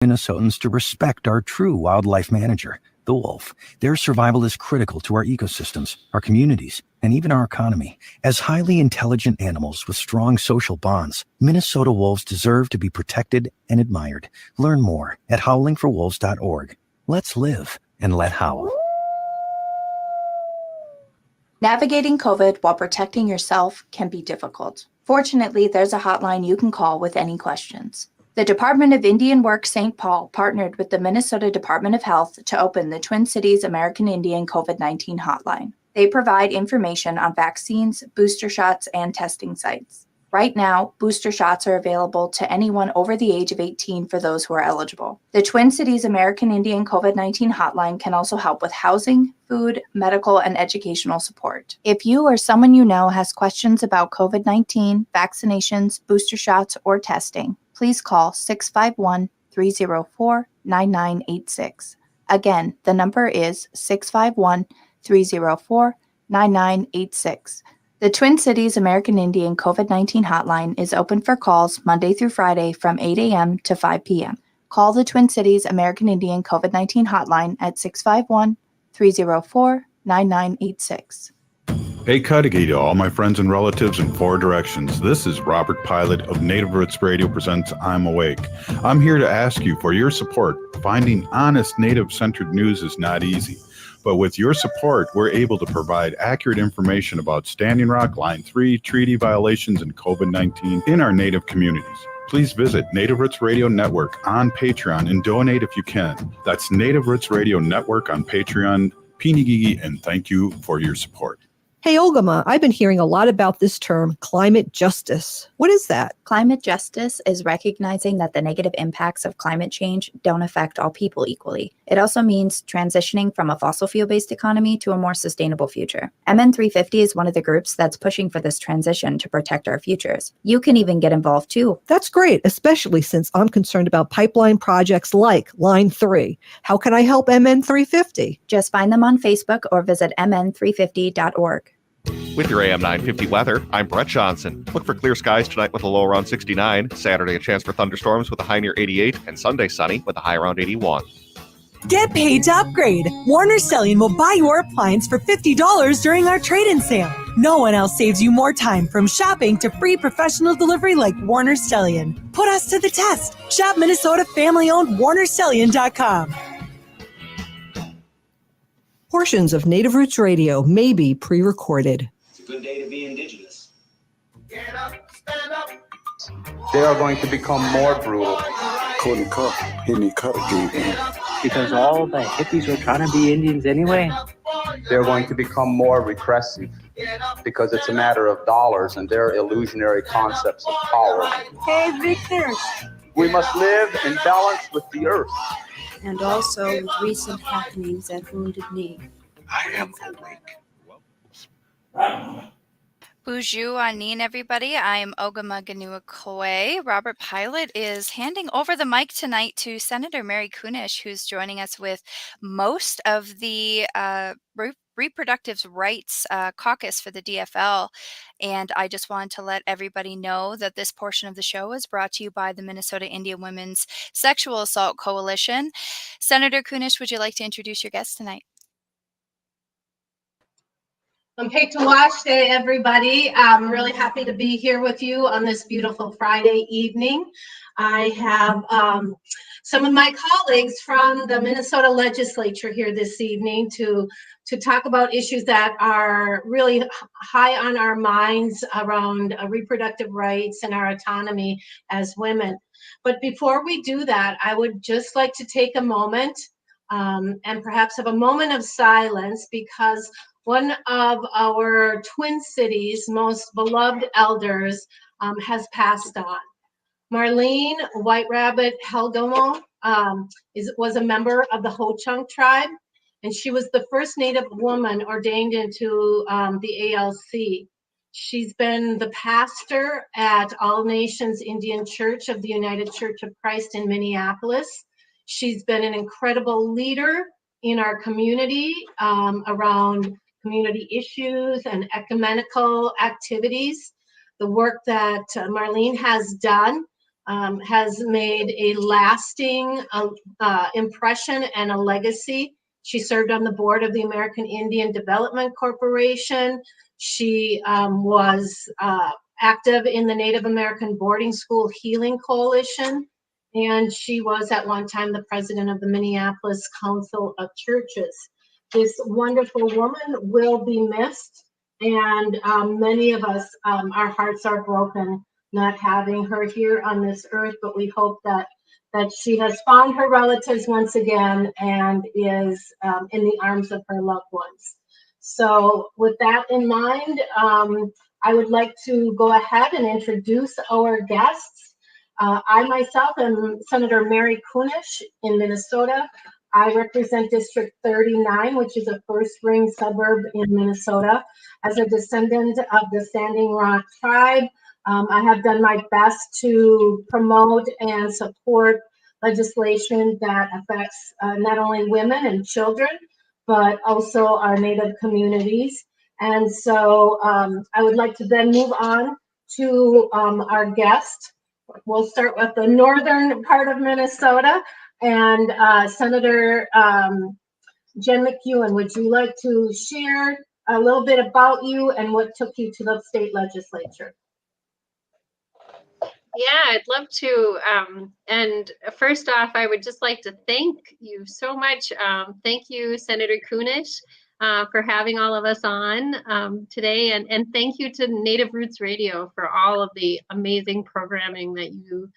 Minnesotans to respect our true wildlife manager, the wolf. Their survival is critical to our ecosystems, our communities, and even our economy. As highly intelligent animals with strong social bonds, Minnesota wolves deserve to be protected and admired. Learn more at howlingforwolves.org. Let's live and let howl. Navigating COVID while protecting yourself can be difficult. Fortunately, there's a hotline you can call with any questions. The Department of Indian Work St. Paul partnered with the Minnesota Department of Health to open the Twin Cities American Indian COVID-19 hotline. They provide information on vaccines, booster shots, and testing sites. Right now, booster shots are available to anyone over the age of 18 for those who are eligible. The Twin Cities American Indian COVID-19 hotline can also help with housing, food, medical, and educational support. If you or someone you know has questions about COVID-19, vaccinations, booster shots, or testing, please call 651-304-9986. Again, the number is 651-304-9986. The Twin Cities American Indian COVID-19 hotline is open for calls Monday through Friday from 8 a.m. to 5 p.m. Call the Twin Cities American Indian COVID-19 hotline at 651-304-9986. Hey, Cudahy to all my friends and relatives in four directions. This is Robert Pilot of Native Roots Radio presents I'm Awake. I'm here to ask you for your support. Finding honest Native-centered news is not easy. But with your support, we're able to provide accurate information about Standing Rock, Line 3, treaty violations, and COVID-19 in our Native communities. Please visit Native Roots Radio Network on Patreon and donate if you can. That's Native Roots Radio Network on Patreon. Pinigigi, and thank you for your support. Hey, Ogama, I've been hearing a lot about this term, climate justice. What is that? Climate justice is recognizing that the negative impacts of climate change don't affect all people equally. It also means transitioning from a fossil fuel-based economy to a more sustainable future. MN350 is one of the groups that's pushing for this transition to protect our futures. You can even get involved too. That's great, especially since I'm concerned about pipeline projects like Line 3. How can I help MN350? Just find them on Facebook or visit mn350.org. With your AM 950 weather, I'm Brett Johnson. Look for clear skies tonight with a low around 69. Saturday, a chance for thunderstorms with a high near 88. And Sunday, sunny with a high around 81. Get paid to upgrade. Warner Stellian will buy your appliance for $50 during our trade-in sale. No one else saves you more time from shopping to free professional delivery like Warner Stellian. Put us to the test. Shop Minnesota family-owned WarnerStellian.com. Portions of Native Roots Radio may be pre-recorded. It's a good day to be indigenous. Get up, stand up. They are going to become more brutal. Couldn't cut, any cut again. Because all the hippies were trying to be Indians anyway. They're going to become more repressive because it's a matter of dollars and their illusionary concepts of power. Hey, Victor. We must live in balance with the earth. And also with recent happenings at Wounded Knee. I am awake. Bonjour, Anin, everybody. I'm Ogama Ganua Koe. Robert Pilot is handing over the mic tonight to Senator Mary Kunesh, who's joining us with most of the Reproductive Rights Caucus for the DFL. And I just wanted to let everybody know that this portion of the show is brought to you by the Minnesota Indian Women's Sexual Assault Coalition. Senator Kunesh, would you like to introduce your guest tonight? Wash Day, everybody. I'm really happy to be here with you on this beautiful Friday evening. I have some of my colleagues from the Minnesota legislature here this evening to talk about issues that are really high on our minds around reproductive rights and our autonomy as women. But before we do that, I would just like to take a moment and perhaps have a moment of silence, because one of our Twin Cities' most beloved elders has passed on. Marlene White Rabbit Helgomo was a member of the Ho-Chunk tribe, and she was the first Native woman ordained into the ALC. She's been the pastor at All Nations Indian Church of the United Church of Christ in Minneapolis. She's been an incredible leader in our community around community issues and ecumenical activities. The work that Marlene has done has made a lasting impression and a legacy. She served on the board of the American Indian Development Corporation. She was active in the Native American Boarding School Healing Coalition, and she was at one time the president of the Minneapolis Council of Churches. This wonderful woman will be missed, and many of us, our hearts are broken not having her here on this earth, but we hope that she has found her relatives once again and is in the arms of her loved ones. So with that in mind, I would like to go ahead and introduce our guests. I myself am Senator Mary Kunesh in Minnesota. I represent District 39, which is a first-ring suburb in Minnesota. As a descendant of the Standing Rock tribe, I have done my best to promote and support legislation that affects not only women and children, but also our Native communities. And so I would like to then move on to our guest. We'll start with the northern part of Minnesota. And Senator Jen McEwen, would you like to share a little bit about you and what took you to the state legislature? Yeah, I'd love to. And first off, I would just like to thank you so much. Thank you, Senator Kunesh, for having all of us on today. And thank you to Native Roots Radio for all of the amazing programming that you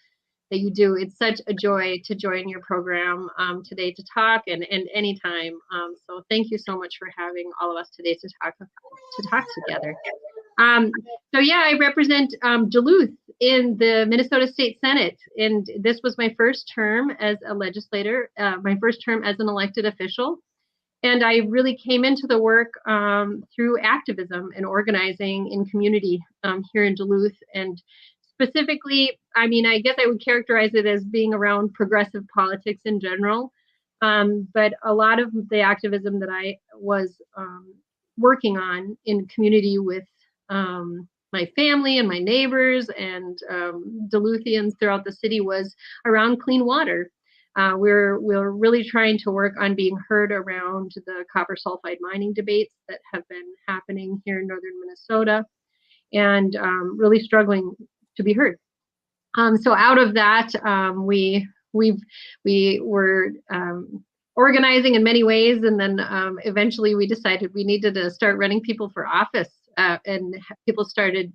do. It's such a joy to join your program today to talk and anytime. So thank you so much for having all of us today to talk together. So yeah, I represent Duluth in the Minnesota State Senate, and this was my first term as a legislator, my first term as an elected official. And I really came into the work through activism and organizing in community here in Duluth. And specifically, I mean, I guess I would characterize it as being around progressive politics in general. But a lot of the activism that I was working on in community with my family and my neighbors and Duluthians throughout the city was around clean water. We're really trying to work on being heard around the copper sulfide mining debates that have been happening here in northern Minnesota, and really struggling to be heard. So out of that, we were organizing in many ways, and then eventually we decided we needed to start running people for office, and people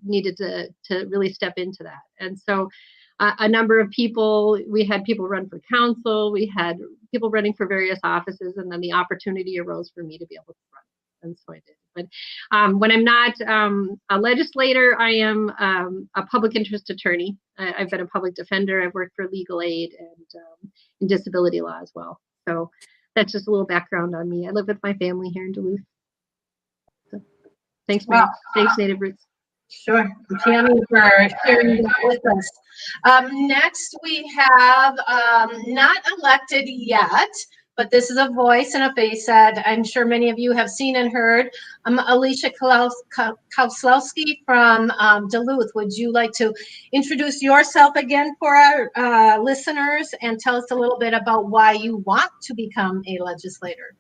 needed to really step into that. And so a number of people, we had people run for council, we had people running for various offices, and then the opportunity arose for me to be able to run. And so I did. But when I'm not a legislator, I am a public interest attorney. I've been a public defender. I've worked for legal aid and in disability law as well. So that's just a little background on me. I live with my family here in Duluth. So, thanks, Mary. Thanks, Native Roots. Sure, Tammy, for sharing that with us. Next, we have not elected yet, but this is a voice and a face that I'm sure many of you have seen and heard. Alicia Kozlowski from Duluth. Would you like to introduce yourself again for our listeners and tell us a little bit about why you want to become a legislator?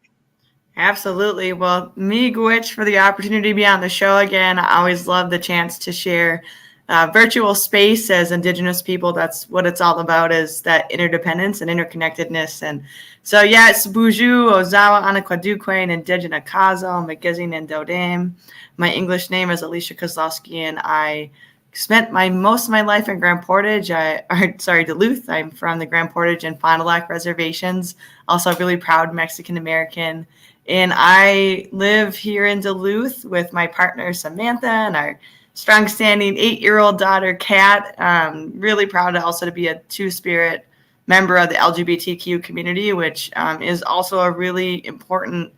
Absolutely. Well, me, Gwitch, for the opportunity to be on the show again. I always love the chance to share virtual space as Indigenous people. That's what it's all about, is that interdependence and interconnectedness. And so, yeah, it's Buju, Ozawa, Anakwadukwe, Indigena Kazo, Magizine, and Dodame. My English name is Alicia Kozlowski, and I spent most of my life in Grand Portage. Duluth. I'm from the Grand Portage and Fond du Lac reservations. Also, really proud Mexican American. And I live here in Duluth with my partner, Samantha, and our strong-standing 8-year-old daughter, Kat. Really proud also to be a two-spirit member of the LGBTQ community, which is also a really important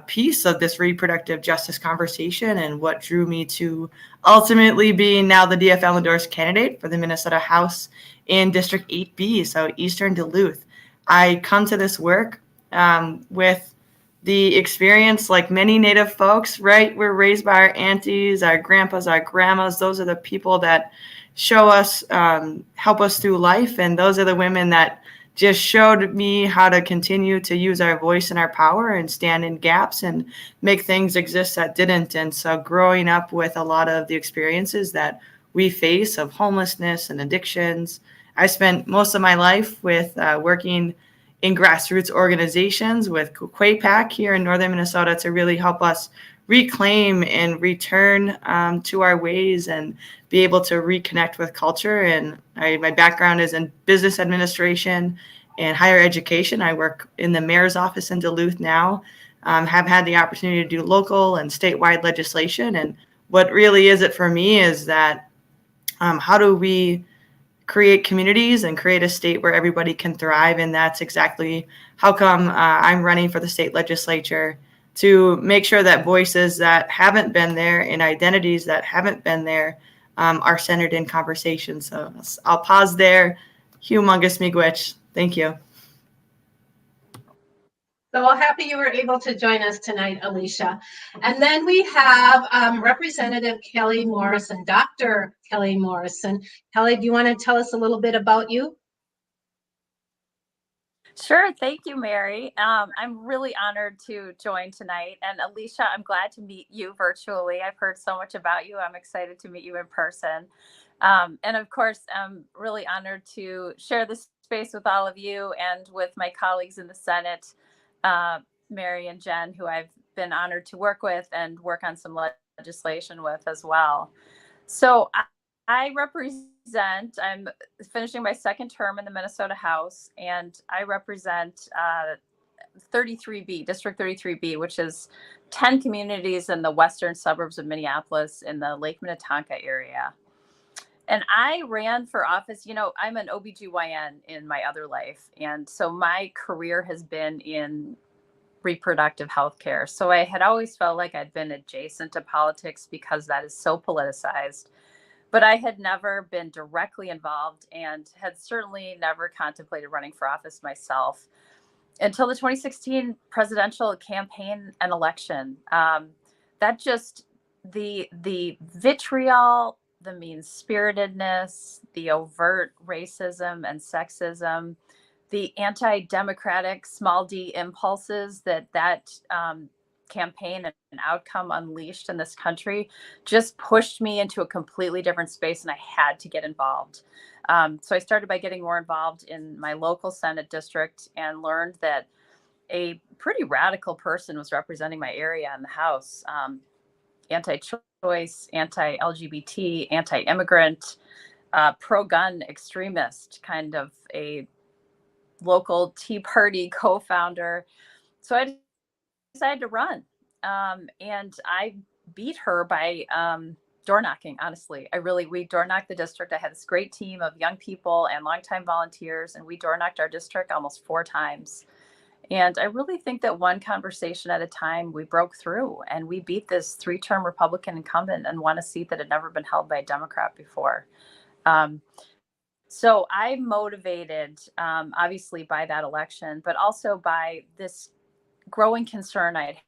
piece of this reproductive justice conversation, and what drew me to ultimately being now the DFL endorsed candidate for the Minnesota House in District 8B, so Eastern Duluth. I come to this work with the experience, like many Native folks, right? We're raised by our aunties, our grandpas, our grandmas. Those are the people that show us, help us through life. And those are the women that just showed me how to continue to use our voice and our power and stand in gaps and make things exist that didn't. And so growing up with a lot of the experiences that we face of homelessness and addictions, I spent most of my life with working in grassroots organizations with QUAPAC here in northern Minnesota to really help us reclaim and return to our ways and be able to reconnect with culture. And my background is in business administration and higher education. I work in the mayor's office in Duluth now, have had the opportunity to do local and statewide legislation. And what really is it for me is that how do we create communities and create a state where everybody can thrive? And that's exactly how come I'm running for the state legislature, to make sure that voices that haven't been there and identities that haven't been there are centered in conversation. So I'll pause there. Humongous miigwech. Thank you. So happy you were able to join us tonight, Alicia. And then we have Representative Kelly Morrison, Dr. Kelly Morrison. Kelly, do you want to tell us a little bit about you? Sure. Thank you, Mary. I'm really honored to join tonight. And Alicia, I'm glad to meet you virtually. I've heard so much about you. I'm excited to meet you in person. And of course, I'm really honored to share this space with all of you and with my colleagues in the Senate, Mary and Jen, who I've been honored to work with and work on some legislation with as well. So I represent, I'm finishing my second term in the Minnesota House, and I represent 33B, District 33B, which is 10 communities in the western suburbs of Minneapolis in the Lake Minnetonka area. And I ran for office, you know, I'm an OBGYN in my other life. And so my career has been in reproductive health care. So I had always felt like I'd been adjacent to politics because that is so politicized. But I had never been directly involved and had certainly never contemplated running for office myself until the 2016 presidential campaign and election. That just, the vitriol, the mean-spiritedness, the overt racism and sexism, the anti-democratic small d impulses that campaign and outcome unleashed in this country just pushed me into a completely different space, and I had to get involved. So I started by getting more involved in my local Senate district and learned that a pretty radical person was representing my area in the House. Anti-choice, anti-LGBT, anti-immigrant, pro-gun extremist, kind of a local Tea Party co-founder. So I decided to run. And I beat her by door knocking, honestly. We door knocked the district. I had this great team of young people and longtime volunteers, and we door knocked our district almost 4 times. And I really think that one conversation at a time, we broke through and we beat this 3-term Republican incumbent and won a seat that had never been held by a Democrat before. So I'm motivated, obviously, by that election, but also by this growing concern I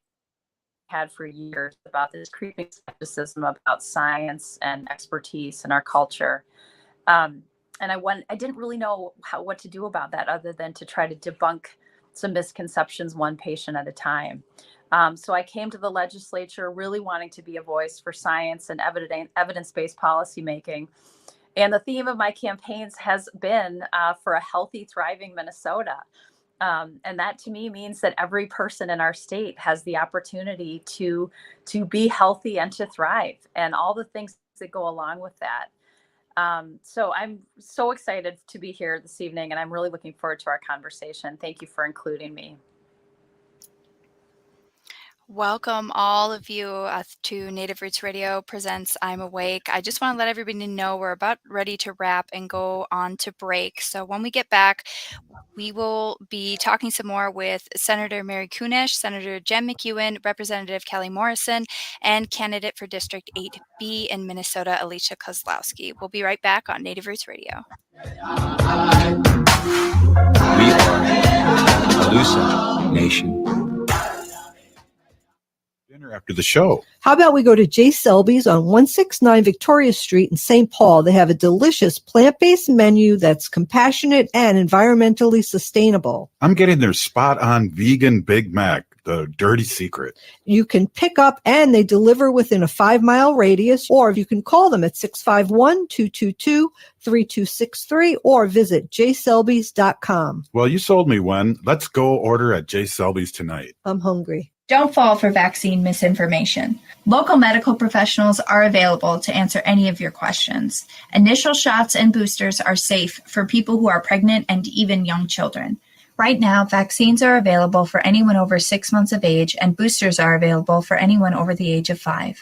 had for years about this creeping skepticism about science and expertise in our culture. And I didn't really know what to do about that other than to try to debunk some misconceptions one patient at a time. So I came to the legislature really wanting to be a voice for science and evidence-based policymaking. And the theme of my campaigns has been for a healthy, thriving Minnesota. And that to me means that every person in our state has the opportunity to be healthy and to thrive, and all the things that go along with that. So I'm so excited to be here this evening, and I'm really looking forward to our conversation. Thank you for including me. Welcome all of you to Native Roots Radio presents I'm Awake. I just want to let everybody know we're about ready to wrap and go on to break. So when we get back, we will be talking some more with Senator Mary Kunesh, Senator Jen McEwen, Representative Kelly Morrison, and candidate for District 8B in Minnesota, Alicia Kozlowski. We'll be right back on Native Roots Radio. We are Alusa Nation. Dinner after the show. How about we go to J. Selby's on 169 Victoria Street in St. Paul? They have a delicious plant-based menu that's compassionate and environmentally sustainable. I'm getting their spot-on vegan Big Mac, the dirty secret. You can pick up and they deliver within a 5-mile radius, or you can call them at 651-222-3263 or visit jselbys.com. Well, you sold me one. Let's go order at J. Selby's tonight. I'm hungry. Don't fall for vaccine misinformation. Local medical professionals are available to answer any of your questions. Initial shots and boosters are safe for people who are pregnant and even young children. Right now, vaccines are available for anyone over 6 months of age, and boosters are available for anyone over the age of 5.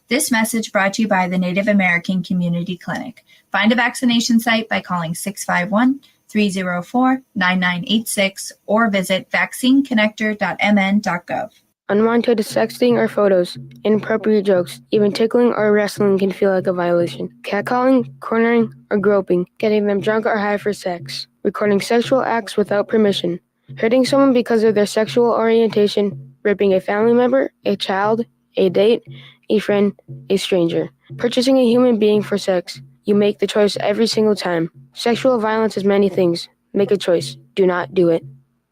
This message brought to you by the Native American Community Clinic. Find a vaccination site by calling 651-304-9986 or visit vaccineconnector.mn.gov. Unwanted sexting or photos, inappropriate jokes, even tickling or wrestling can feel like a violation. Catcalling, cornering, or groping, getting them drunk or high for sex, recording sexual acts without permission, hurting someone because of their sexual orientation, raping a family member, a child, a date, a friend, a stranger, purchasing a human being for sex. You make the choice every single time. Sexual violence is many things. Make a choice. Do not do it.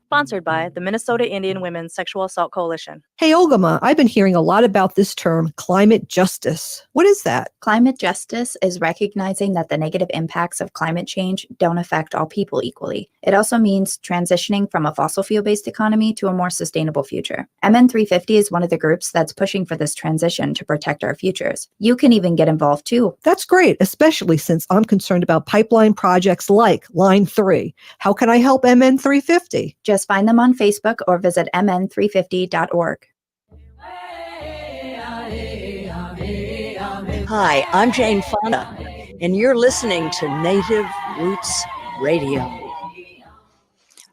Sponsored by the Minnesota Indian Women's Sexual Assault Coalition. Hey, Ogama, I've been hearing a lot about this term, climate justice. What is that? Climate justice is recognizing that the negative impacts of climate change don't affect all people equally. It also means transitioning from a fossil fuel-based economy to a more sustainable future. MN350 is one of the groups that's pushing for this transition to protect our futures. You can even get involved too. That's great, especially since I'm concerned about pipeline projects like Line 3. How can I help MN350? Just find them on Facebook or visit mn350.org. Hi, I'm Jane Fonda, and you're listening to Native Roots Radio.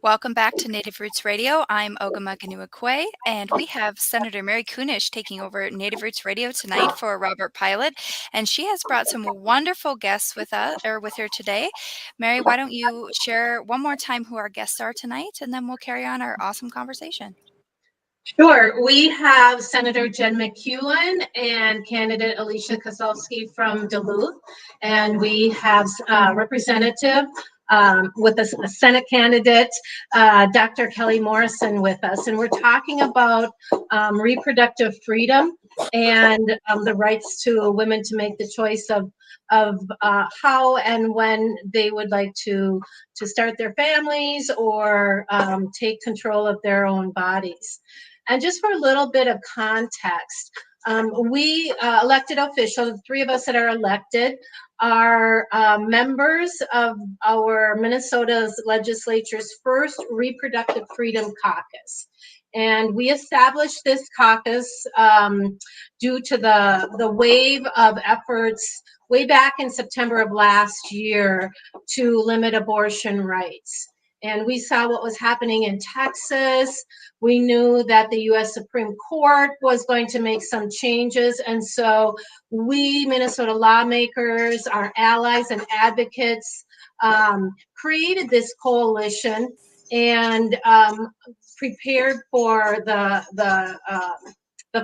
Welcome back to Native Roots Radio. I'm Ogama Ganuakwe, and we have Senator Mary Kunesh taking over Native Roots Radio tonight for Robert Pilot, and she has brought some wonderful guests with her today. Mary, why don't you share one more time who our guests are tonight, and then we'll carry on our awesome conversation. Sure. We have Senator Jen McEwen and candidate Alicia Kozlowski from Duluth, and we have Representative with a Senate candidate, Dr. Kelly Morrison with us, and we're talking about reproductive freedom and the rights to women to make the choice of how and when they would like to start their families or take control of their own bodies. And just for a little bit of context, we elected officials, the three of us that are elected, are members of our Minnesota's legislature's first Reproductive Freedom Caucus. And we established this caucus due to the wave of efforts way back in September of last year to limit abortion rights. And we saw what was happening in Texas. We knew that the U.S. Supreme Court was going to make some changes. And so we, Minnesota lawmakers, our allies and advocates, created this coalition and prepared for the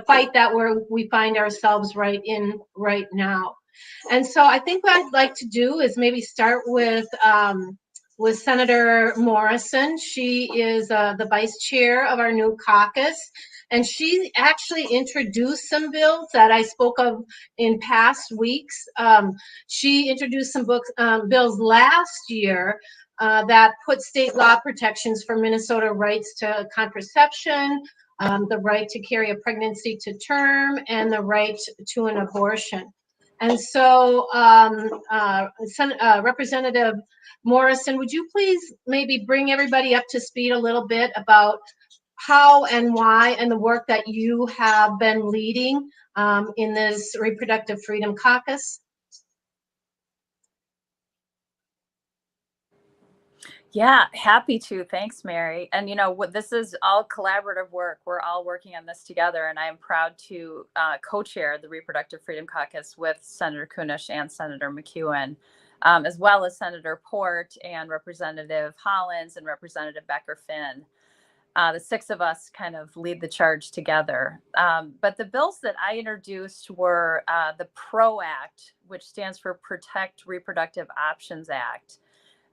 fight that we find ourselves right now. And so I think what I'd like to do is maybe start with Senator Morrison. She is the vice chair of our new caucus, and she actually introduced some bills that I spoke of in past weeks. She introduced some bills last year that put state law protections for Minnesota rights to contraception, the right to carry a pregnancy to term, and the right to an abortion. And so, Representative Morrison, would you please maybe bring everybody up to speed a little bit about how and why and the work that you have been leading in this Reproductive Freedom Caucus? Yeah, happy to. Thanks, Mary. And this is all collaborative work. We're all working on this together, and I am proud to co-chair the Reproductive Freedom Caucus with Senator Kunesh and Senator McEwen, as well as Senator Port and Representative Hollins and Representative Becker-Finn. The six of us kind of lead the charge together. But the bills that I introduced were the PRO Act, which stands for Protect Reproductive Options Act.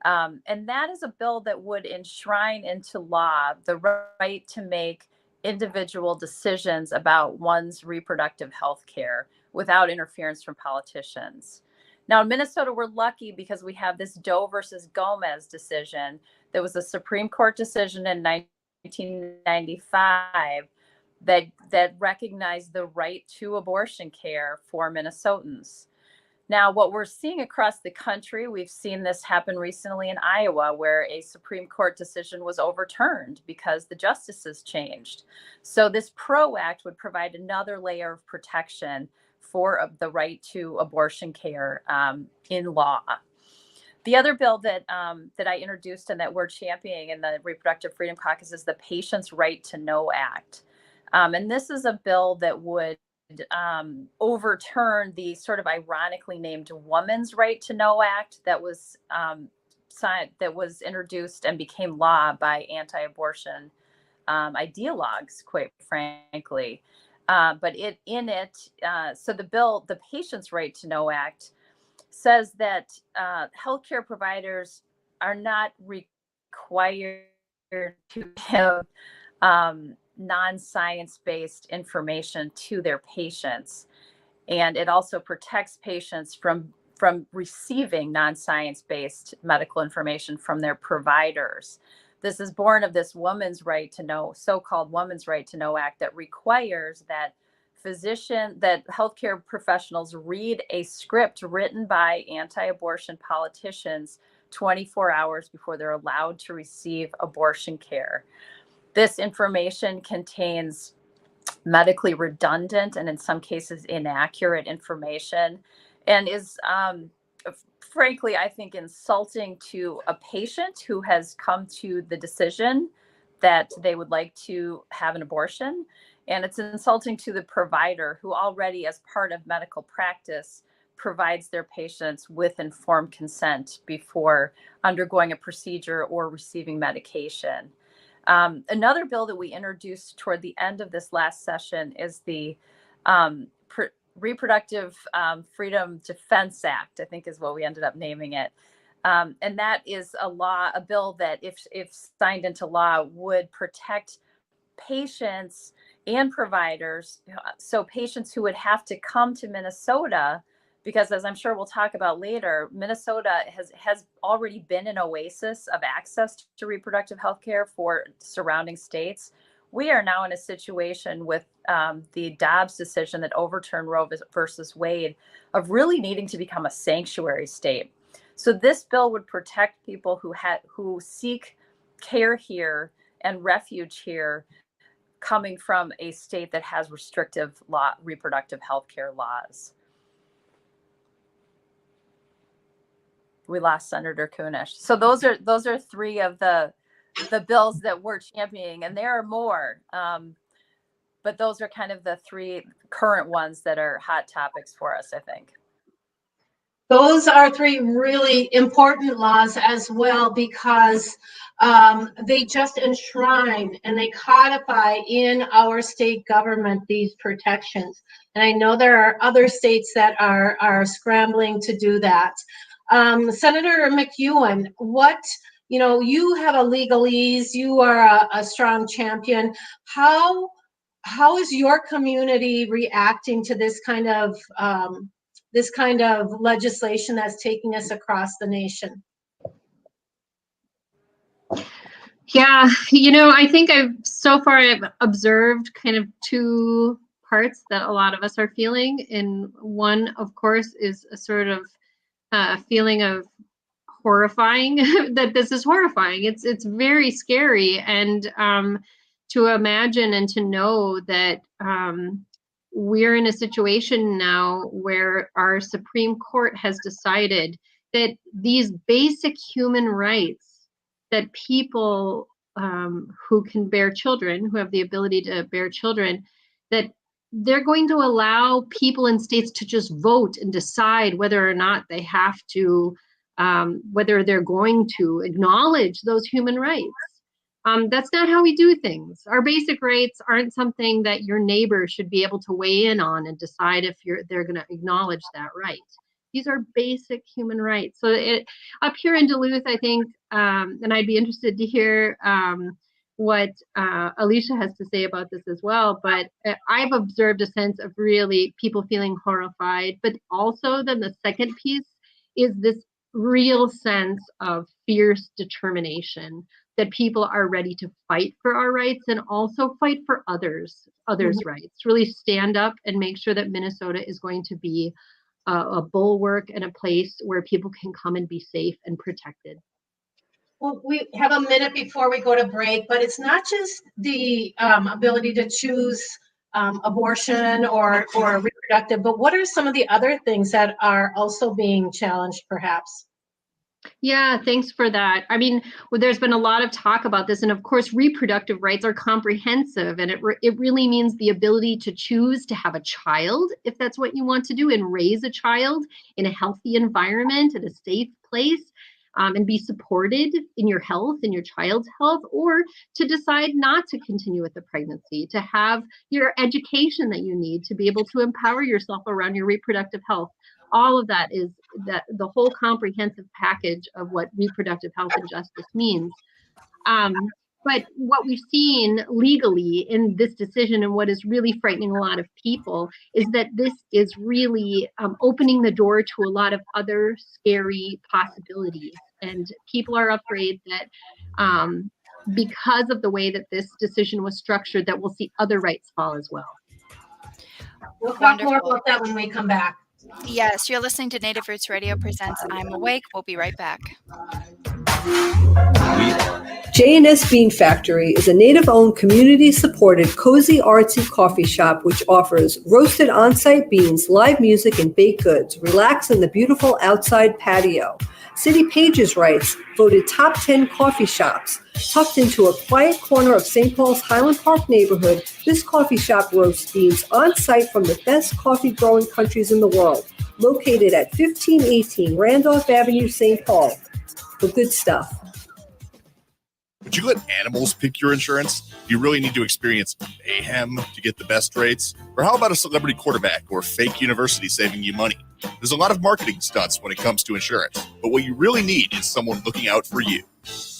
And that is a bill that would enshrine into law the right to make individual decisions about one's reproductive health care without interference from politicians. Now, in Minnesota, we're lucky because we have this Doe versus Gomez decision. There was a Supreme Court decision in 1995 that recognized the right to abortion care for Minnesotans. Now, what we're seeing across the country, we've seen this happen recently in Iowa, where a Supreme Court decision was overturned because the justices changed. So this PRO Act would provide another layer of protection for the right to abortion care in law. The other bill that I introduced and that we're championing in the Reproductive Freedom Caucus is the Patient's Right to Know Act. And this is a bill that would overturn the sort of ironically named Woman's Right to Know Act that was introduced and became law by anti-abortion ideologues, quite frankly. But so the bill, the Patient's Right to Know Act, says that healthcare providers are not required to give non-science-based information to their patients. And it also protects patients from receiving non-science-based medical information from their providers. This is born of this Woman's Right to Know, so-called Woman's Right to Know Act that requires that healthcare professionals read a script written by anti-abortion politicians 24 hours before they're allowed to receive abortion care. This information contains medically redundant and in some cases inaccurate information and is frankly, I think, insulting to a patient who has come to the decision that they would like to have an abortion. And it's insulting to the provider who already, as part of medical practice, provides their patients with informed consent before undergoing a procedure or receiving medication. Another bill that we introduced toward the end of this last session is the Reproductive Freedom Defense Act, I think is what we ended up naming it. And that is a bill that if signed into law would protect patients and providers. So patients who would have to come to Minnesota, because as I'm sure we'll talk about later, Minnesota has already been an oasis of access to reproductive health care for surrounding states. We are now in a situation with the Dobbs decision that overturned Roe versus Wade of really needing to become a sanctuary state. So this bill would protect people who seek care here and refuge here, coming from a state that has restrictive reproductive health care laws. We lost Senator Kunesh. So those are three of the bills that we're championing, and there are more. But those are kind of the three current ones that are hot topics for us, I think. Those are three really important laws as well, because they just enshrine and they codify in our state government these protections. And I know there are other states that are scrambling to do that. Senator McEwen, you have a legalese, you are a strong champion. How is your community reacting to this kind of legislation that's taking us across the nation? Yeah, I think I've observed kind of two parts that a lot of us are feeling. And one, of course, is a sort of feeling of horrifying, that this is horrifying. It's very scary. And to imagine and to know that we're in a situation now where our Supreme Court has decided that these basic human rights that people who can bear children, who have the ability to bear children, that they're going to allow people in states to just vote and decide whether or not they have to, whether they're going to acknowledge those human rights. That's not how we do things. Our basic rights aren't something that your neighbor should be able to weigh in on and decide if they're going to acknowledge that right. These are basic human rights. So up here in Duluth, I think, and I'd be interested to hear what Alicia has to say about this as well, but I've observed a sense of really people feeling horrified, but also then the second piece is this real sense of fierce determination that people are ready to fight for our rights and also fight for others' rights, really stand up and make sure that Minnesota is going to be a bulwark and a place where people can come and be safe and protected. Well, we have a minute before we go to break, but it's not just the ability to choose abortion or reproductive, but what are some of the other things that are also being challenged, perhaps? Yeah, thanks for that. I mean, there's been a lot of talk about this, and of course, reproductive rights are comprehensive, and it really means the ability to choose to have a child, if that's what you want to do, and raise a child in a healthy environment, in a safe place, and be supported in your health, in your child's health, or to decide not to continue with the pregnancy, to have your education that you need to be able to empower yourself around your reproductive health. All of that is the whole comprehensive package of what reproductive health and justice means. But what we've seen legally in this decision and what is really frightening a lot of people is that this is really opening the door to a lot of other scary possibilities. And people are afraid that because of the way that this decision was structured, that we'll see other rights fall as well. We'll talk more about that when we come back. Yes, you're listening to Native Roots Radio presents I'm Awake. We'll be right back. J&S Bean Factory is a Native-owned, community-supported, cozy, artsy coffee shop which offers roasted on-site beans, live music, and baked goods. Relax in the beautiful outside patio. City Pages writes, voted top 10 coffee shops. Tucked into a quiet corner of St. Paul's Highland Park neighborhood, this coffee shop roasts beans on-site from the best coffee-growing countries in the world. Located at 1518 Randolph Avenue, St. Paul. The good stuff. Would you let animals pick your insurance? Do you really need to experience mayhem to get the best rates? Or how about a celebrity quarterback or fake university saving you money? There's a lot of marketing stunts when it comes to insurance, but what you really need is someone looking out for you.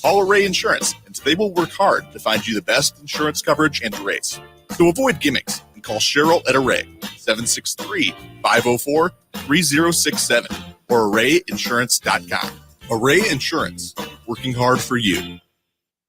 Call Array Insurance, and they will work hard to find you the best insurance coverage and rates. So avoid gimmicks and call Cheryl at Array, 763-504-3067 or arrayinsurance.com. Array Insurance, working hard for you.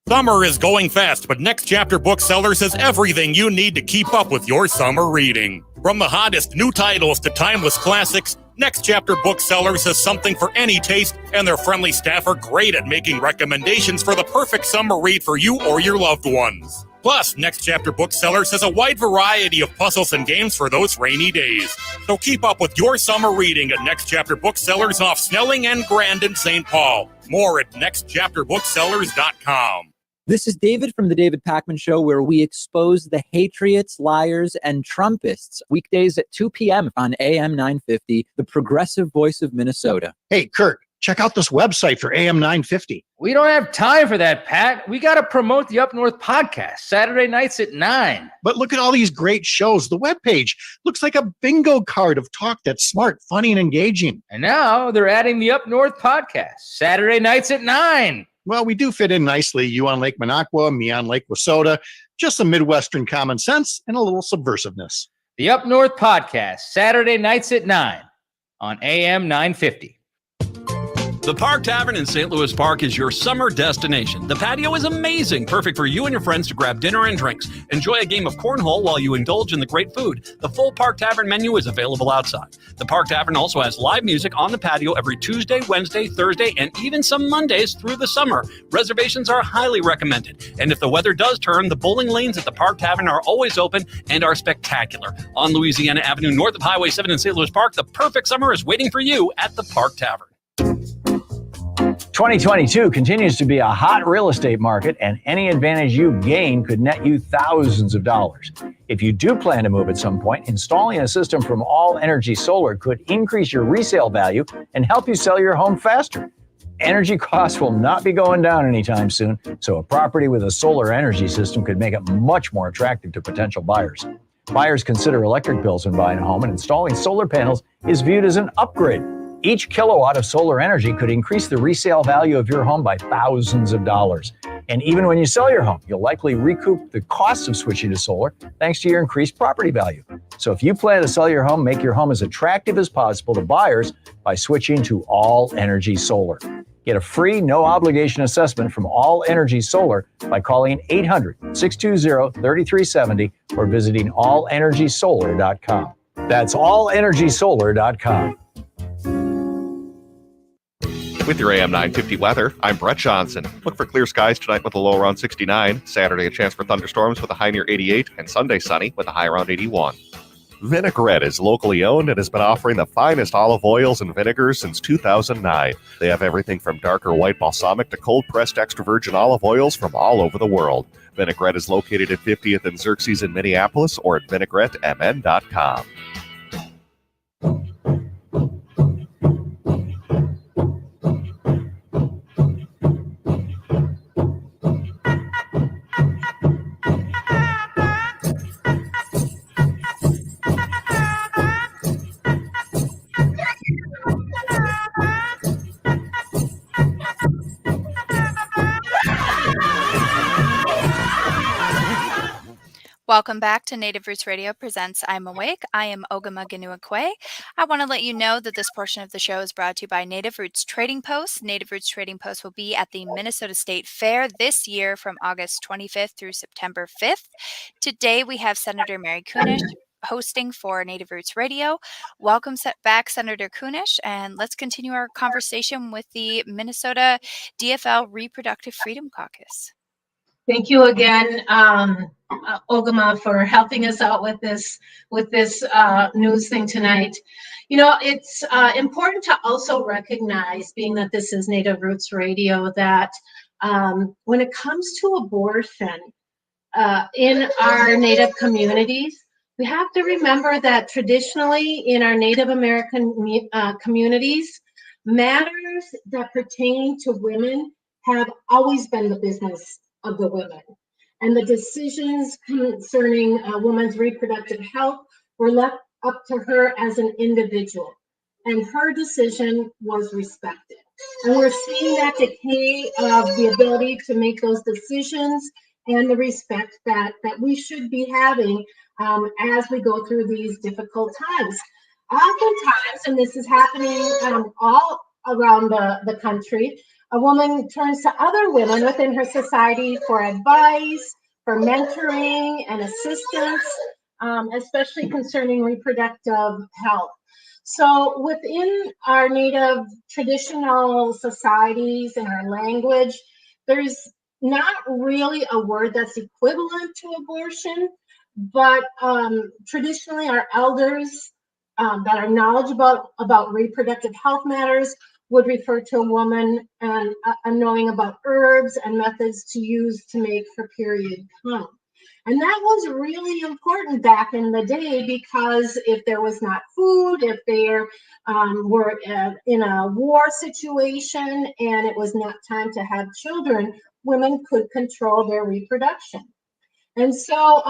Summer is going fast, but Next Chapter Booksellers has everything you need to keep up with your summer reading. From the hottest new titles to timeless classics, Next Chapter Booksellers has something for any taste, and their friendly staff are great at making recommendations for the perfect summer read for you or your loved ones. Plus, Next Chapter Booksellers has a wide variety of puzzles and games for those rainy days. So keep up with your summer reading at Next Chapter Booksellers off Snelling and Grand in St. Paul. More at nextchapterbooksellers.com. This is David from The David Pakman Show, where we expose the Hatriots, liars, and Trumpists. Weekdays at 2 p.m. on AM 950, the progressive voice of Minnesota. Hey, Kurt, check out this website for AM 950. We don't have time for that, Pat. We got to promote the Up North podcast, Saturday nights at 9. But look at all these great shows. The webpage looks like a bingo card of talk that's smart, funny, and engaging. And now they're adding the Up North podcast, Saturday nights at 9. Well, we do fit in nicely. You on Lake Minocqua, me on Lake Wissota. Just some Midwestern common sense and a little subversiveness. The Up North podcast, Saturday nights at 9 on AM 950. The Park Tavern in St. Louis Park is your summer destination. The patio is amazing, perfect for you and your friends to grab dinner and drinks. Enjoy a game of cornhole while you indulge in the great food. The full Park Tavern menu is available outside. The Park Tavern also has live music on the patio every Tuesday, Wednesday, Thursday, and even some Mondays through the summer. Reservations are highly recommended. And if the weather does turn, the bowling lanes at the Park Tavern are always open and are spectacular. On Louisiana Avenue, north of Highway 7 in St. Louis Park, the perfect summer is waiting for you at the Park Tavern. 2022 continues to be a hot real estate market, and any advantage you gain could net you thousands of dollars. If you do plan to move at some point, installing a system from All Energy Solar could increase your resale value and help you sell your home faster. Energy costs will not be going down anytime soon, so a property with a solar energy system could make it much more attractive to potential buyers. Buyers consider electric bills when buying a home, and installing solar panels is viewed as an upgrade. Each kilowatt of solar energy could increase the resale value of your home by thousands of dollars. And even when you sell your home, you'll likely recoup the cost of switching to solar thanks to your increased property value. So if you plan to sell your home, make your home as attractive as possible to buyers by switching to All Energy Solar. Get a free, no-obligation assessment from All Energy Solar by calling 800-620-3370 or visiting allenergysolar.com. That's allenergysolar.com. With your AM 950 weather, I'm Brett Johnson. Look for clear skies tonight with a low around 69. Saturday, a chance for thunderstorms with a high near 88. And Sunday, sunny with a high around 81. Vinaigrette is locally owned and has been offering the finest olive oils and vinegars since 2009. They have everything from darker white balsamic to cold-pressed extra virgin olive oils from all over the world. Vinaigrette is located at 50th and Xerxes in Minneapolis or at vinaigrettemn.com. Welcome back to Native Roots Radio presents I'm Awake. I am Ogama Ganua-Kwe. I want to let you know that this portion of the show is brought to you by Native Roots Trading Post. Native Roots Trading Post will be at the Minnesota State Fair this year from August 25th through September 5th. Today we have Senator Mary Kunesh hosting for Native Roots Radio. Welcome back, Senator Kunesh, and let's continue our conversation with the Minnesota DFL Reproductive Freedom Caucus. Thank you again, Ogama, for helping us out with this news thing tonight. You know, it's important to also recognize, being that this is Native Roots Radio, that when it comes to abortion in our Native communities, we have to remember that traditionally in our Native American communities, matters that pertain to women have always been the business of the women. And the decisions concerning a woman's reproductive health were left up to her as an individual. And her decision was respected. And we're seeing that decay of the ability to make those decisions and the respect that we should be having as we go through these difficult times. Oftentimes, and this is happening all around the country, a woman turns to other women within her society for advice, for mentoring and assistance, especially concerning reproductive health. So within our Native traditional societies and our language, there's not really a word that's equivalent to abortion, but traditionally our elders that are knowledgeable about reproductive health matters would refer to a woman and knowing about herbs and methods to use to make her period come. And that was really important back in the day, because if there was not food, if they were in a war situation and it was not time to have children, women could control their reproduction. And so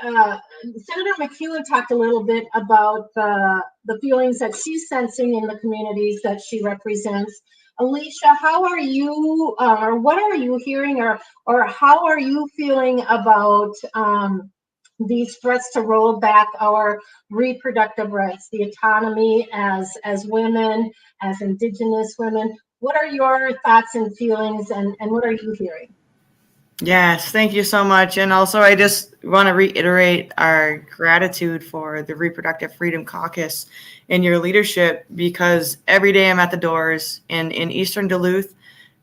Senator McEwen talked a little bit about the feelings that she's sensing in the communities that she represents. Alicia, how are you, or what are you hearing, or how are you feeling about these threats to roll back our reproductive rights, the autonomy as women, as Indigenous women? What are your thoughts and feelings, and what are you hearing? Yes, thank you so much. And also, I just want to reiterate our gratitude for the Reproductive Freedom Caucus and your leadership, because every day I'm at the doors in Eastern Duluth.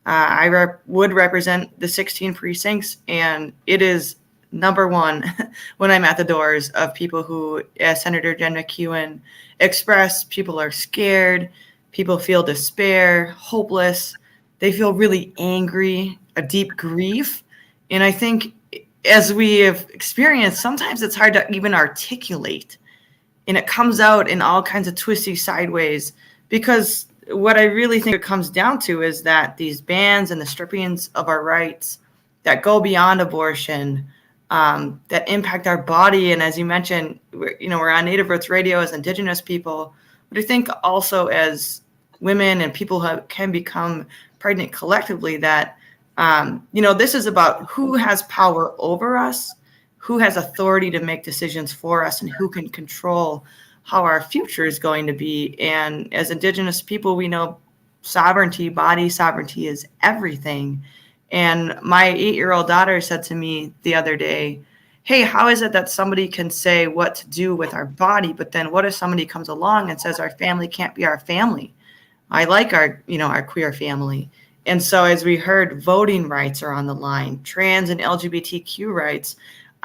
I would represent the 16 precincts, and it is number one when I'm at the doors of people who, as Senator Jen McEwen expressed, people are scared, people feel despair, hopeless, they feel really angry, a deep grief. And I think, as we have experienced, sometimes it's hard to even articulate, and it comes out in all kinds of twisty sideways, because what I really think it comes down to is that these bans and the strippings of our rights that go beyond abortion, that impact our body. And as you mentioned, we're on Native Roots Radio as Indigenous people, but I think also as women and people who can become pregnant collectively, that, this is about who has power over us, who has authority to make decisions for us, and who can control how our future is going to be. And as Indigenous people, we know sovereignty, body sovereignty is everything. And my 8-year-old daughter said to me the other day, hey, how is it that somebody can say what to do with our body, but then what if somebody comes along and says our family can't be our family? I like our queer family. And so as we heard, voting rights are on the line, trans and LGBTQ rights.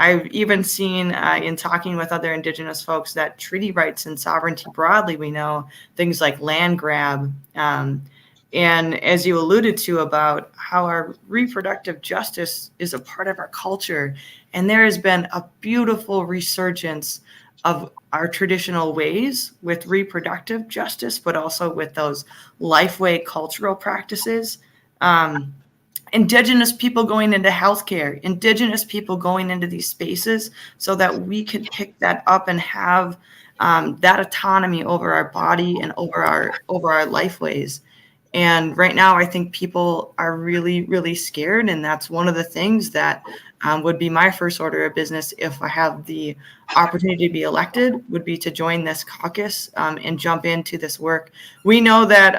I've even seen in talking with other Indigenous folks that treaty rights and sovereignty broadly, we know things like land grab. And as you alluded to about how our reproductive justice is a part of our culture, and there has been a beautiful resurgence of our traditional ways with reproductive justice, but also with those lifeway cultural practices. Indigenous people going into healthcare, Indigenous people going into these spaces so that we can pick that up and have that autonomy over our body and over our lifeways. And right now, I think people are really, really scared. And that's one of the things that would be my first order of business if I have the opportunity to be elected, would be to join this caucus and jump into this work. We know that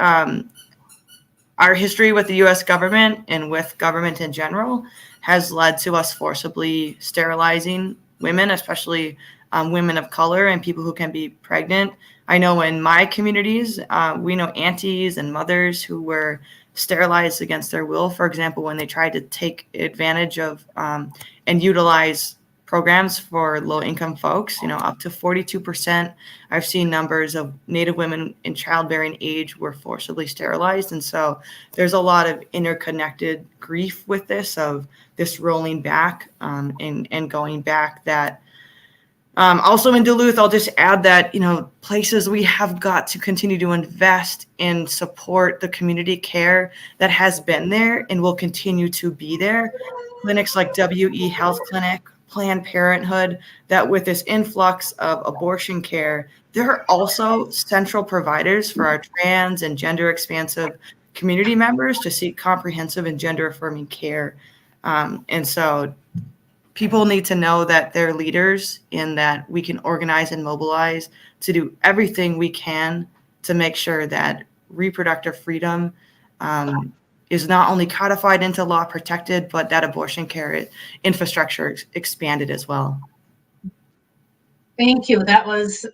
our history with the U.S. government and with government in general has led to us forcibly sterilizing women, especially women of color and people who can be pregnant. I know in my communities, we know aunties and mothers who were sterilized against their will, for example, when they tried to take advantage of and utilize programs for low-income folks, up to 42%. I've seen numbers of Native women in childbearing age were forcibly sterilized. And so there's a lot of interconnected grief with this, of this rolling back and going back. That also in Duluth, I'll just add that, places we have got to continue to invest and support the community care that has been there and will continue to be there. Clinics like WE Health Clinic, Planned Parenthood, that with this influx of abortion care, there are also central providers for our trans and gender expansive community members to seek comprehensive and gender affirming care. And so people need to know that they're leaders and that we can organize and mobilize to do everything we can to make sure that reproductive freedom is not only codified into law, protected, but that abortion care infrastructure expanded as well. Thank you. That was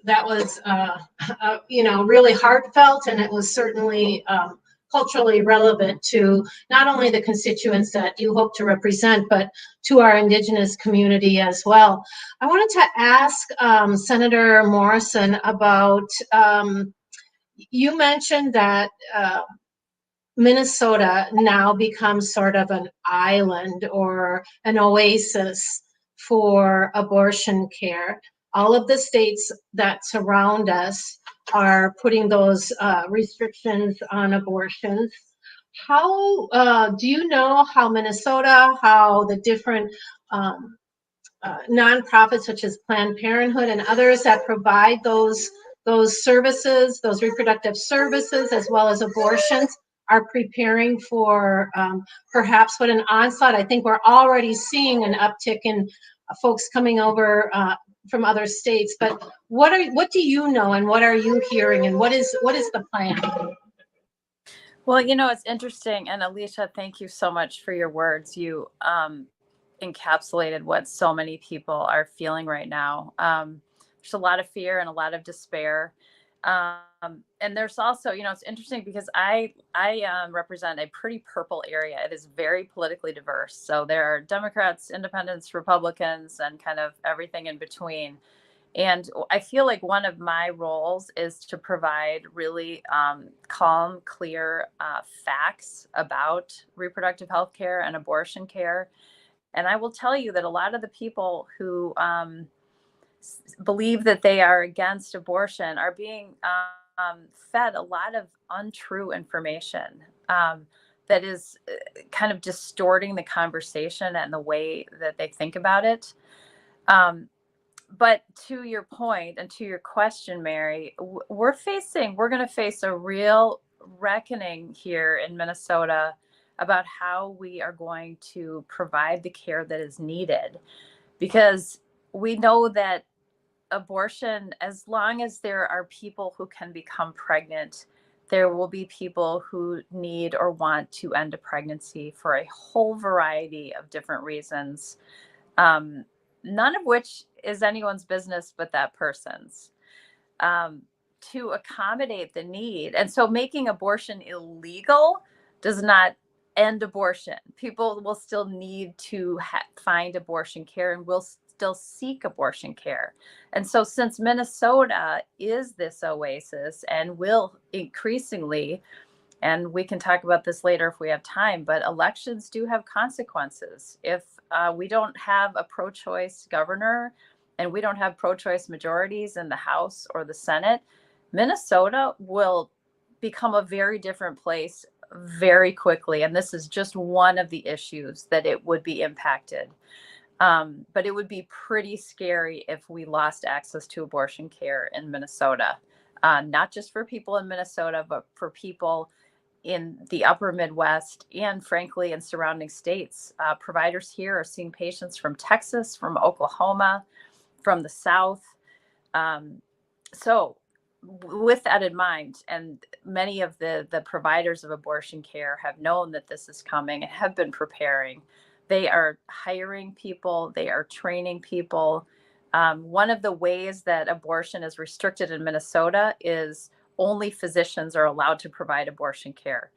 really heartfelt, and it was certainly culturally relevant to not only the constituents that you hope to represent, but to our Indigenous community as well. I wanted to ask Senator Morrison about, you mentioned that Minnesota now becomes sort of an island or an oasis for abortion care. All of the states that surround us are putting those restrictions on abortions. How do you know how Minnesota, how the different nonprofits such as Planned Parenthood and others that provide those services, those reproductive services, as well as abortions, are preparing for perhaps what an onslaught? I think we're already seeing an uptick in folks coming over from other states. But what do you know, and what are you hearing, and what is the plan? Well, it's interesting, and Alicia, thank you so much for your words. You encapsulated what so many people are feeling right now. There's a lot of fear and a lot of despair. And there's also, it's interesting because I represent a pretty purple area. It is very politically diverse. So there are Democrats, independents, Republicans, and kind of everything in between. And I feel like one of my roles is to provide really calm, clear facts about reproductive health care and abortion care. And I will tell you that a lot of the people who believe that they are against abortion are being fed a lot of untrue information that is kind of distorting the conversation and the way that they think about it. But to your point and to your question, Mary, we're going to face a real reckoning here in Minnesota about how we are going to provide the care that is needed, because we know that abortion, as long as there are people who can become pregnant, there will be people who need or want to end a pregnancy for a whole variety of different reasons, none of which is anyone's business but that person's, to accommodate the need. And so making abortion illegal does not end abortion. People will still need to find abortion care and will still seek abortion care. And so since Minnesota is this oasis and will increasingly, and we can talk about this later if we have time, but elections do have consequences. If we don't have a pro-choice governor and we don't have pro-choice majorities in the House or the Senate, Minnesota will become a very different place very quickly. And this is just one of the issues that it would be impacted. But it would be pretty scary if we lost access to abortion care in Minnesota, not just for people in Minnesota, but for people in the upper Midwest and frankly in surrounding states. Providers here are seeing patients from Texas, from Oklahoma, from the South. So with that in mind, and many of the providers of abortion care have known that this is coming and have been preparing. They are hiring people, they are training people. One of the ways that abortion is restricted in Minnesota is only physicians are allowed to provide abortion care.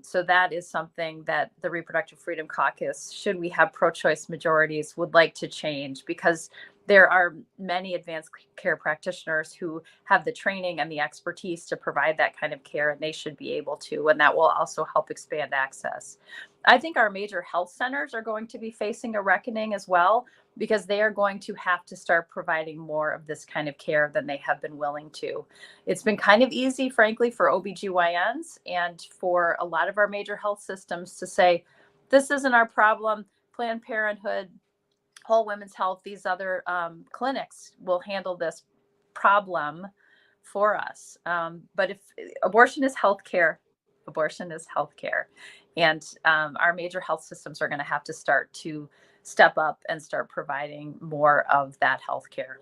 So that is something that the Reproductive Freedom Caucus, should we have pro-choice majorities, would like to change, because there are many advanced care practitioners who have the training and the expertise to provide that kind of care, and they should be able to, and that will also help expand access. I think our major health centers are going to be facing a reckoning as well, because they are going to have to start providing more of this kind of care than they have been willing to. It's been kind of easy, frankly, for OBGYNs and for a lot of our major health systems to say, this isn't our problem. Planned Parenthood, Whole Women's Health, these other clinics will handle this problem for us. But if abortion is healthcare, abortion is healthcare. And our major health systems are going to have to start to step up and start providing more of that healthcare.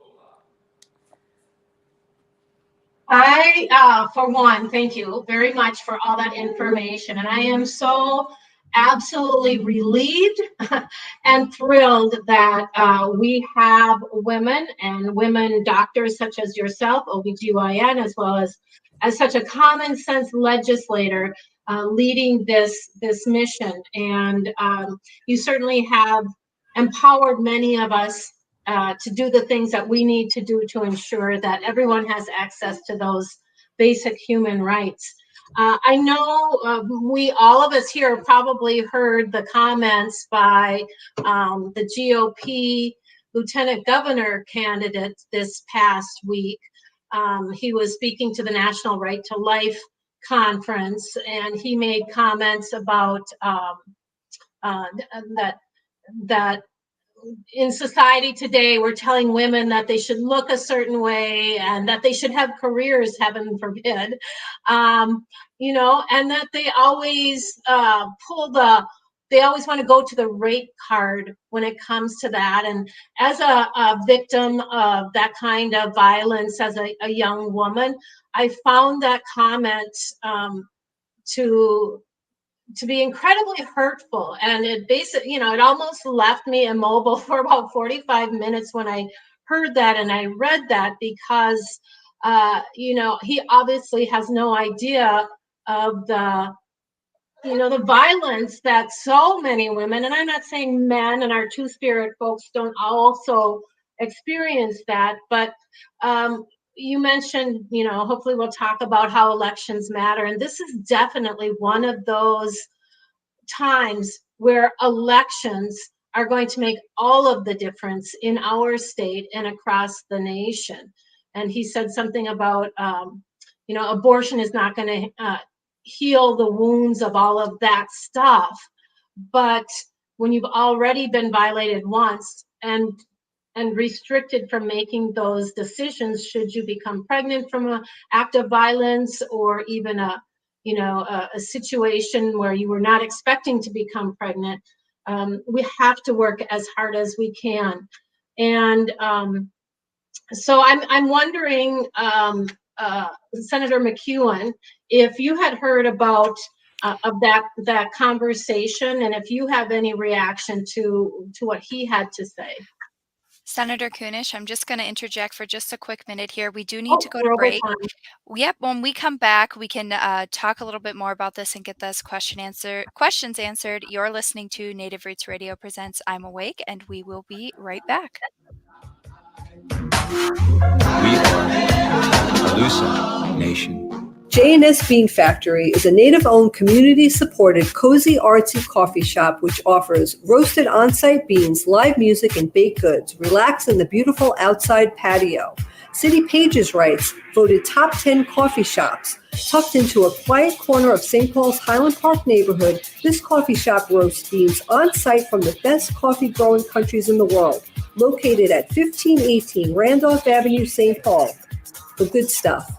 I, for one, thank you very much for all that information. And I am so absolutely relieved and thrilled that we have women and women doctors such as yourself, OBGYN, as well as such a common sense legislator leading this mission. And you certainly have empowered many of us to do the things that we need to do to ensure that everyone has access to those basic human rights. I know all of us here probably heard the comments by the GOP Lieutenant Governor candidate this past week. He was speaking to the National Right to Life Conference, and he made comments about that in society today, we're telling women that they should look a certain way and that they should have careers, heaven forbid, you know, and that they always they always want to go to the rape card when it comes to that. And as a victim of that kind of violence as a young woman, I found that comment to be incredibly hurtful, and it basically, you know, it almost left me immobile for about 45 minutes when I heard that and I read that, because you know, he obviously has no idea of the, you know, the violence that so many women, and I'm not saying men and our two-spirit folks don't also experience that, but you mentioned, you know, hopefully we'll talk about how elections matter. And this is definitely one of those times where elections are going to make all of the difference in our state and across the nation. And he said something about, abortion is not going to heal the wounds of all of that stuff. But when you've already been violated once and restricted from making those decisions, should you become pregnant from an act of violence, or even a situation where you were not expecting to become pregnant, we have to work as hard as we can. And so I'm wondering, Senator McEwen, if you had heard about of that conversation, and if you have any reaction to what he had to say. Senator Kunesh, I'm just going to interject for just a quick minute here. We do need to go to break. Yep. When we come back, we can talk a little bit more about this and get this questions answered. You're listening to Native Roots Radio presents I'm Awake, and we will be right back. We are Alusa Nation. J&S Bean Factory is a native-owned, community-supported, cozy, artsy coffee shop which offers roasted on-site beans, live music, and baked goods. Relax in the beautiful outside patio. City Pages writes, voted top 10 coffee shops. Tucked into a quiet corner of St. Paul's Highland Park neighborhood, this coffee shop roasts beans on-site from the best coffee-growing countries in the world. Located at 1518 Randolph Avenue, St. Paul. The good stuff.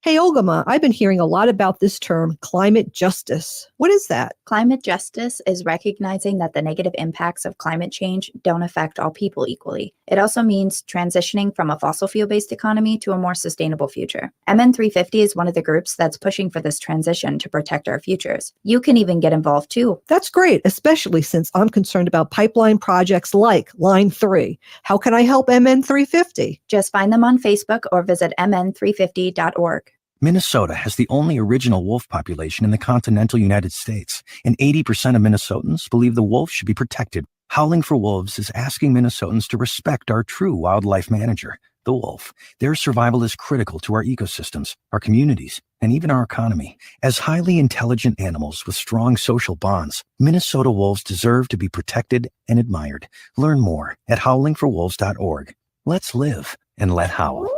Hey, Ogama, I've been hearing a lot about this term, climate justice. What is that? Climate justice is recognizing that the negative impacts of climate change don't affect all people equally. It also means transitioning from a fossil fuel-based economy to a more sustainable future. MN350 is one of the groups that's pushing for this transition to protect our futures. You can even get involved too. That's great, especially since I'm concerned about pipeline projects like Line 3. How can I help MN350? Just find them on Facebook or visit mn350.org. Minnesota has the only original wolf population in the continental United States, and 80% of Minnesotans believe the wolf should be protected. Howling for Wolves is asking Minnesotans to respect our true wildlife manager, the wolf. Their survival is critical to our ecosystems, our communities, and even our economy. As highly intelligent animals with strong social bonds, Minnesota wolves deserve to be protected and admired. Learn more at howlingforwolves.org. Let's live and let howl.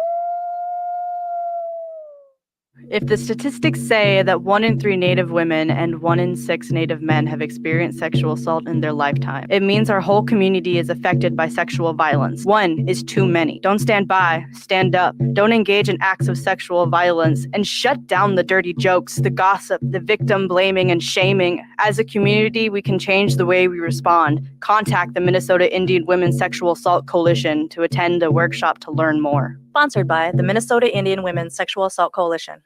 If the statistics say that 1 in 3 Native women and 1 in 6 Native men have experienced sexual assault in their lifetime, it means our whole community is affected by sexual violence. 1 is too many. Don't stand by, stand up. Don't engage in acts of sexual violence, and shut down the dirty jokes, the gossip, the victim blaming and shaming. As a community, we can change the way we respond. Contact the Minnesota Indian Women's Sexual Assault Coalition to attend a workshop to learn more. Sponsored by the Minnesota Indian Women's Sexual Assault Coalition.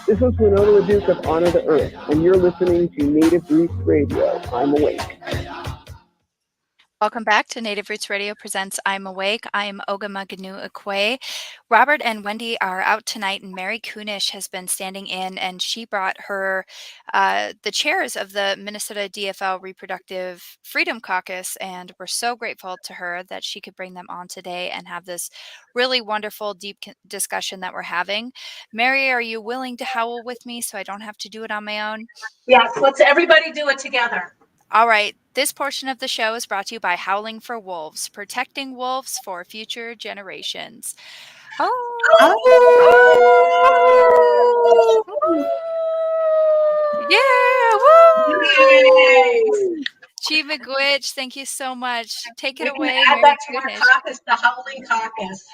This is Winona LaDuke of Honor the Earth, and you're listening to Native Roots Radio. I'm Awake. Welcome back to Native Roots Radio presents I'm Awake. I'm Ogama Ganu-Akwe. Robert and Wendy are out tonight, and Mary Kunesh has been standing in, and she brought her the chairs of the Minnesota DFL Reproductive Freedom Caucus, and we're so grateful to her that she could bring them on today and have this really wonderful, deep discussion that we're having. Mary, are you willing to howl with me so I don't have to do it on my own? Yes, let's everybody do it together. All right. This portion of the show is brought to you by Howling for Wolves, protecting wolves for future generations. Yeah! Woo! Chief McGwitch, thank you so much. Take it away. Add that to our caucus, the Howling Caucus.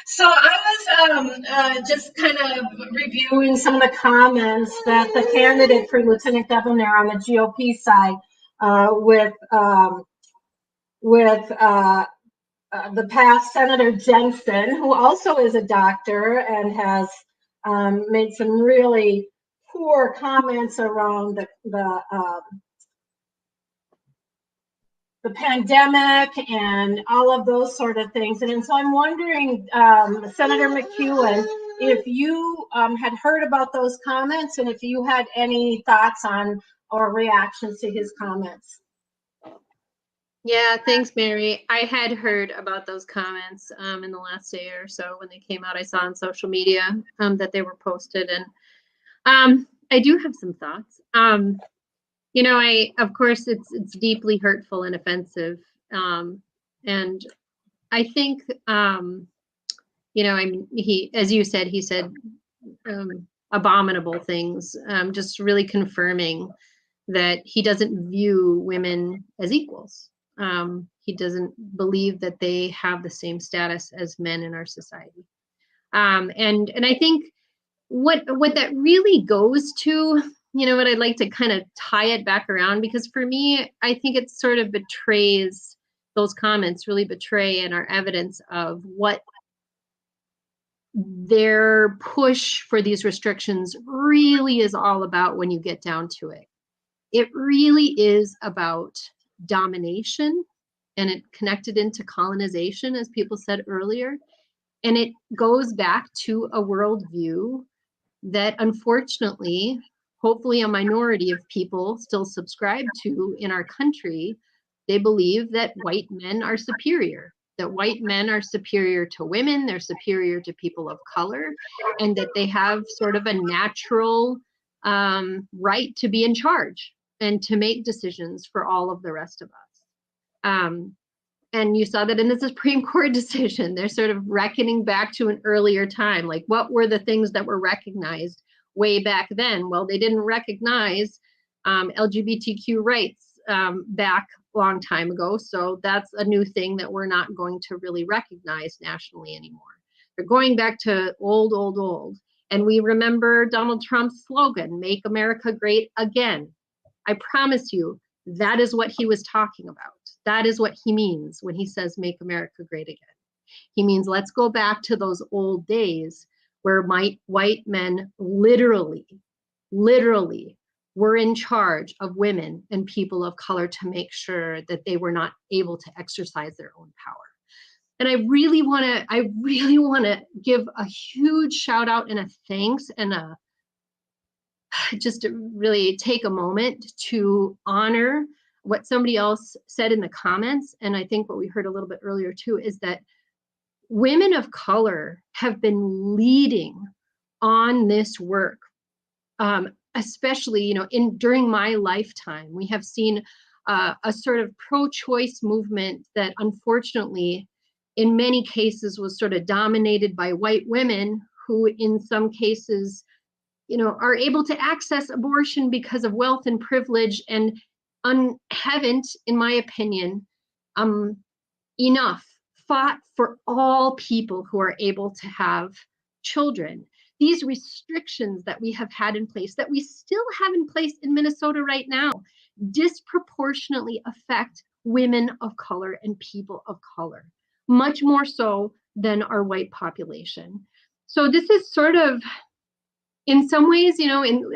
So I was just kind of reviewing some of the comments that the candidate for Lieutenant Governor on the GOP side with the past Senator Jensen, who also is a doctor and has made some really poor comments around the pandemic and all of those sort of things. And so I'm wondering, Senator McEwen, if you had heard about those comments and if you had any thoughts on or reactions to his comments. Yeah, thanks, Mary. I had heard about those comments in the last day or so when they came out. I saw on social media that they were posted, and I do have some thoughts. Of course, it's deeply hurtful and offensive, and I think, as you said, he said abominable things, just really confirming that he doesn't view women as equals. He doesn't believe that they have the same status as men in our society. And I think what that really goes to, what I'd like to kind of tie it back around, because for me, I think it sort of betrays, those comments really betray and are evidence of what their push for these restrictions really is all about when you get down to it. It really is about domination, and it connected into colonization, as people said earlier. And it goes back to a worldview that, unfortunately, hopefully a minority of people still subscribe to in our country. They believe that white men are superior, that white men are superior to women, they're superior to people of color, and that they have sort of a natural right to be in charge and to make decisions for all of the rest of us. And you saw that in the Supreme Court decision. They're sort of reckoning back to an earlier time. Like, what were the things that were recognized way back then? Well, they didn't recognize LGBTQ rights back a long time ago. So that's a new thing that we're not going to really recognize nationally anymore. They're going back to old. And we remember Donald Trump's slogan, "Make America Great Again." I promise you, that is what he was talking about. That is what he means when he says, "Make America Great Again." He means, let's go back to those old days where white men literally were in charge of women and people of color to make sure that they were not able to exercise their own power. And I really want to give a huge shout out and a thanks and just to really take a moment to honor what somebody else said in the comments. And I think what we heard a little bit earlier too, is that women of color have been leading on this work, especially, during my lifetime. We have seen a sort of pro-choice movement that unfortunately in many cases was sort of dominated by white women who in some cases, are able to access abortion because of wealth and privilege, and haven't, in my opinion, enough fought for all people who are able to have children. These restrictions that we have had in place, that we still have in place in Minnesota right now, disproportionately affect women of color and people of color, much more so than our white population. So this is sort of, in some ways,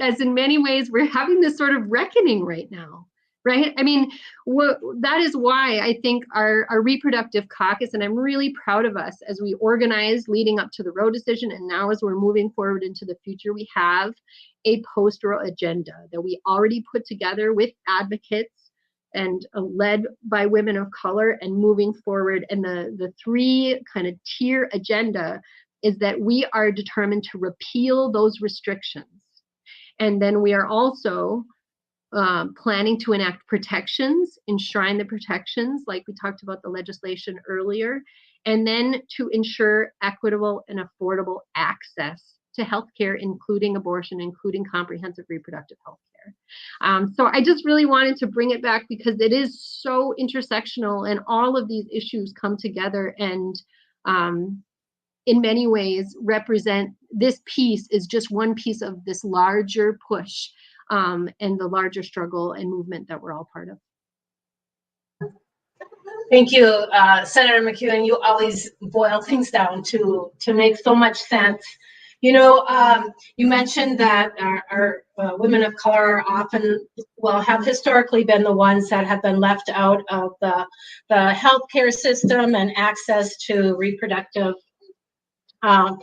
as in many ways, we're having this sort of reckoning right now, right? I mean, that is why I think our reproductive caucus, and I'm really proud of us as we organized leading up to the Roe decision, and now as we're moving forward into the future, we have a post-Roe agenda that we already put together with advocates and led by women of color and moving forward. And the three kind of tier agenda is that we are determined to repeal those restrictions. And then we are also planning to enact protections, enshrine the protections, like we talked about the legislation earlier, and then to ensure equitable and affordable access to healthcare, including abortion, including comprehensive reproductive healthcare. So I just really wanted to bring it back because it is so intersectional, and all of these issues come together and in many ways represent, this piece is just one piece of this larger push and the larger struggle and movement that we're all part of. Thank you, Senator McEwen. You always boil things down to make so much sense. You mentioned that our women of color often, have historically been the ones that have been left out of the healthcare system and access to reproductive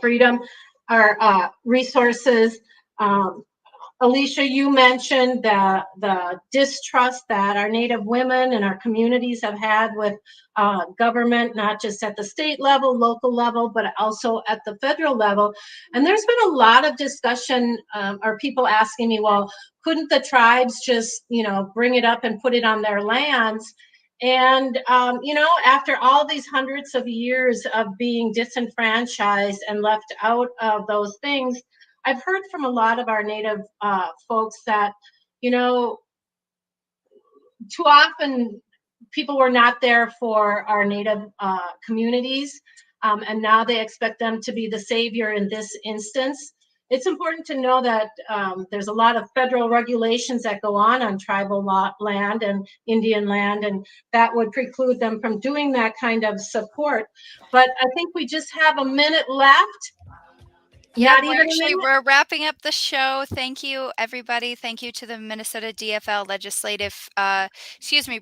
freedom, our resources. Alicia, you mentioned the distrust that our Native women and our communities have had with government, not just at the state level, local level, but also at the federal level. And there's been a lot of discussion, or people asking me, well, couldn't the tribes just, bring it up and put it on their lands? And, after all these hundreds of years of being disenfranchised and left out of those things, I've heard from a lot of our Native folks that, too often people were not there for our Native communities, and now they expect them to be the savior in this instance. It's important to know that there's a lot of federal regulations that go on tribal land and Indian land, and that would preclude them from doing that kind of support. But I think we just have a minute left. Yeah, we're wrapping up the show. Thank you, everybody. Thank you to the Minnesota DFL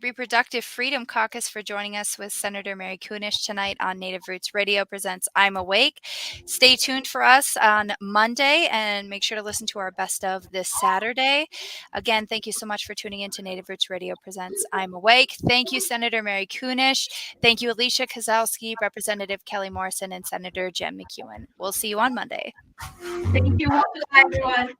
Reproductive Freedom Caucus for joining us with Senator Mary Kunesh tonight on Native Roots Radio presents I'm Awake. Stay tuned for us on Monday and make sure to listen to our best of this Saturday. Again, thank you so much for tuning in to Native Roots Radio presents I'm Awake. Thank you, Senator Mary Kunesh. Thank you, Alicia Kozlowski, Representative Kelly Morrison, and Senator Jem McEwen. We'll see you on Monday. Thank you. Bye, everyone.